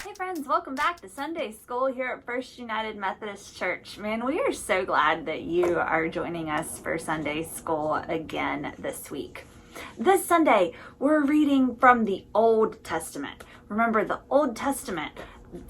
Hey friends, welcome back to Sunday School here at First United Methodist Church. Man, we are so glad that you are joining us for Sunday School again this week. This Sunday, we're reading from the Old Testament. Remember, the Old Testament,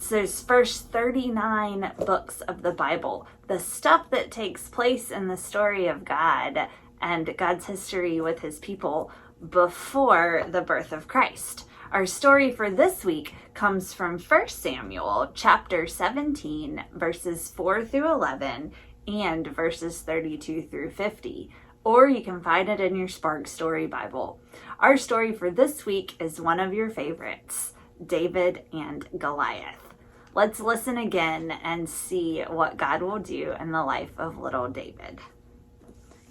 those first 39 books of the Bible, the stuff that takes place in the story of God and God's history with his people before the birth of Christ. Our story for this week comes from 1 Samuel chapter 17, verses 4 through 11, and verses 32 through 50. Or you can find it in your Spark Story Bible. Our story for this week is one of your favorites, David and Goliath. Let's listen again and see what God will do in the life of little David.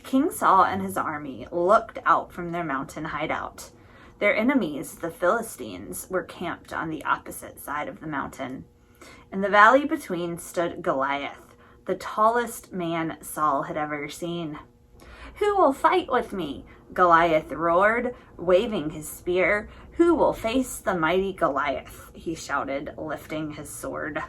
King Saul and his army looked out from their mountain hideout. Their enemies, the Philistines, were camped on the opposite side of the mountain. In the valley between stood Goliath, the tallest man Saul had ever seen. "Who will fight with me?" Goliath roared, waving his spear. "Who will face the mighty Goliath?" he shouted, lifting his sword.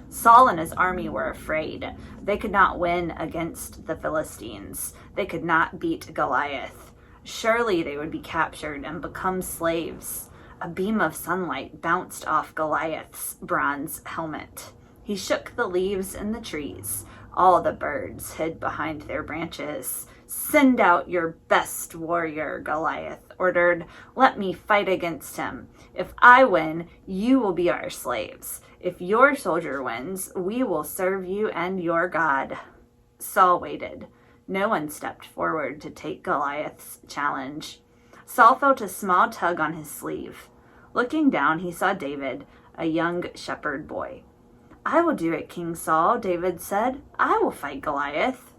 Saul and his army were afraid. They could not win against the Philistines. They could not beat Goliath. Surely they would be captured and become slaves. A beam of sunlight bounced off Goliath's bronze helmet. He shook the leaves in the trees. All the birds hid behind their branches. "Send out your best warrior," Goliath ordered. "Let me fight against him. If I win, you will be our slaves. If your soldier wins, we will serve you and your God." Saul waited. No one stepped forward to take Goliath's challenge. Saul felt a small tug on his sleeve. Looking down, he saw David, a young shepherd boy. "I will do it, King Saul," David said. "I will fight Goliath."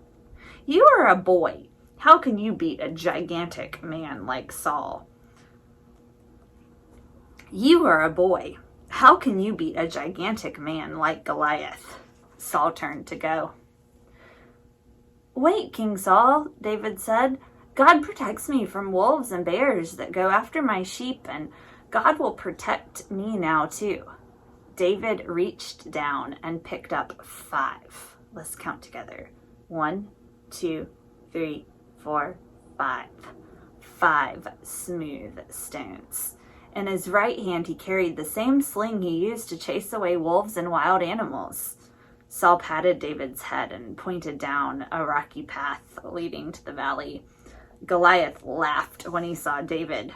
"You are a boy. How can you beat a gigantic man like Saul?" "You are a boy. How can you beat a gigantic man like Goliath?" Saul turned to go. "Wait, King Saul," David said. "God protects me from wolves and bears that go after my sheep, and God will protect me now too." David reached down and picked up 5. Let's count together. 1, 2, 3, 4, 5. 5 smooth stones. In his right hand, he carried the same sling he used to chase away wolves and wild animals. Saul patted David's head and pointed down a rocky path leading to the valley. Goliath laughed when he saw David.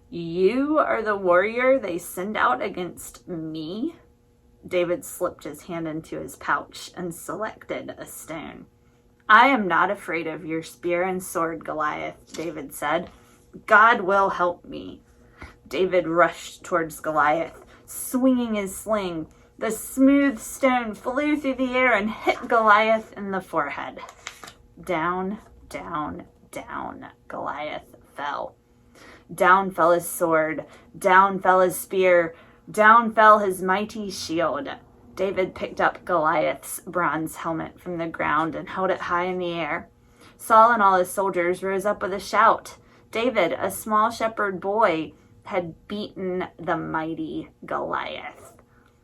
"You are the warrior they send out against me?" David slipped his hand into his pouch and selected a stone. "I am not afraid of your spear and sword, Goliath," David said. "God will help me." David rushed towards Goliath, swinging his sling. The smooth stone flew through the air and hit Goliath in the forehead. Down, down, down, Goliath fell. Down fell his sword. Down fell his spear. Down fell his mighty shield. David picked up Goliath's bronze helmet from the ground and held it high in the air. Saul and all his soldiers rose up with a shout. David, a small shepherd boy, had beaten the mighty Goliath.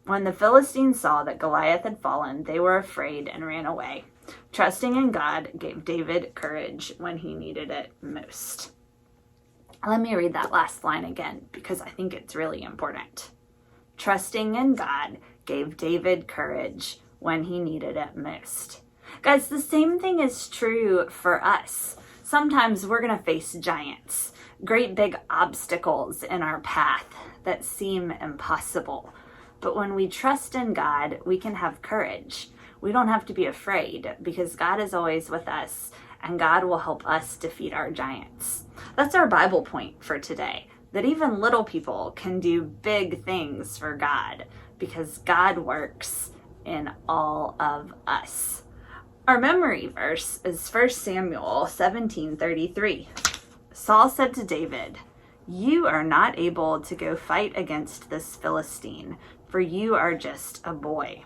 When the Philistines saw that Goliath had fallen, they were afraid and ran away. Trusting in God gave David courage when he needed it most. Let me read that last line again because I think it's really important. Trusting in God gave David courage when he needed it most. Guys, the same thing is true for us. Sometimes we're going to face giants, great big obstacles in our path that seem impossible. But when we trust in God, we can have courage. We don't have to be afraid because God is always with us and God will help us defeat our giants. That's our Bible point for today, that even little people can do big things for God because God works in all of us. Our memory verse is 1 Samuel 17:33. Saul said to David, "You are not able to go fight against this Philistine, for you are just a boy."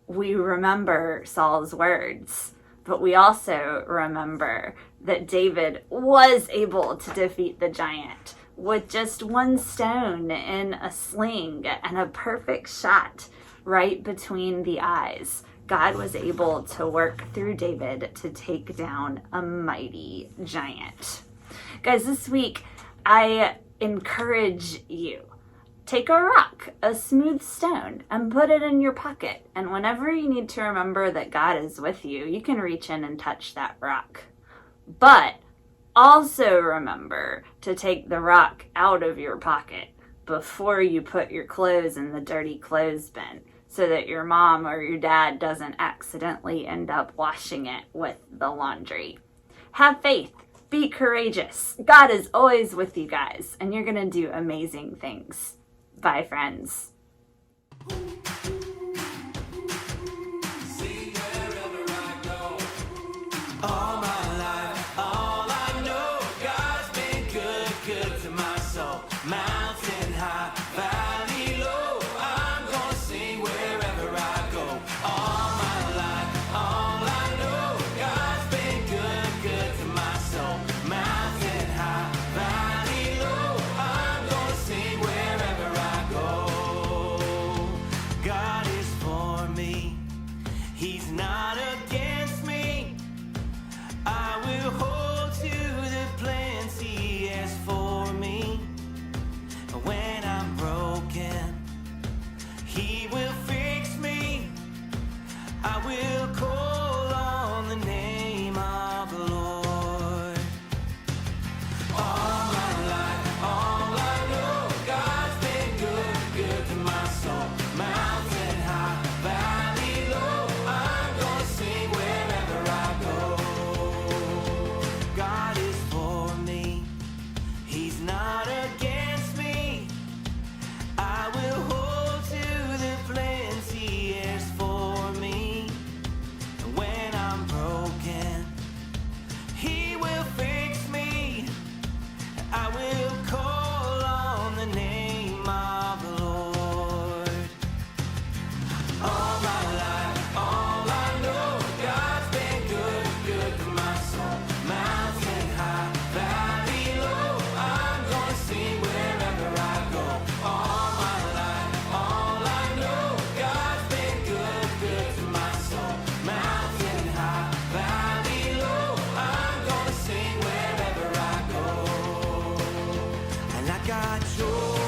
We remember Saul's words, but we also remember that David was able to defeat the giant with just one stone in a sling and a perfect shot right between the eyes, God was able to work through David to take down a mighty giant. Guys, this week I encourage you, take a rock, a smooth stone, and put it in your pocket. And whenever you need to remember that God is with you, you can reach in and touch that rock. But also remember to take the rock out of your pocket before you put your clothes in the dirty clothes bin, so that your mom or your dad doesn't accidentally end up washing it with the laundry. Have faith. Be courageous. God is always with you guys, and you're going to do amazing things. Bye, friends. Joy.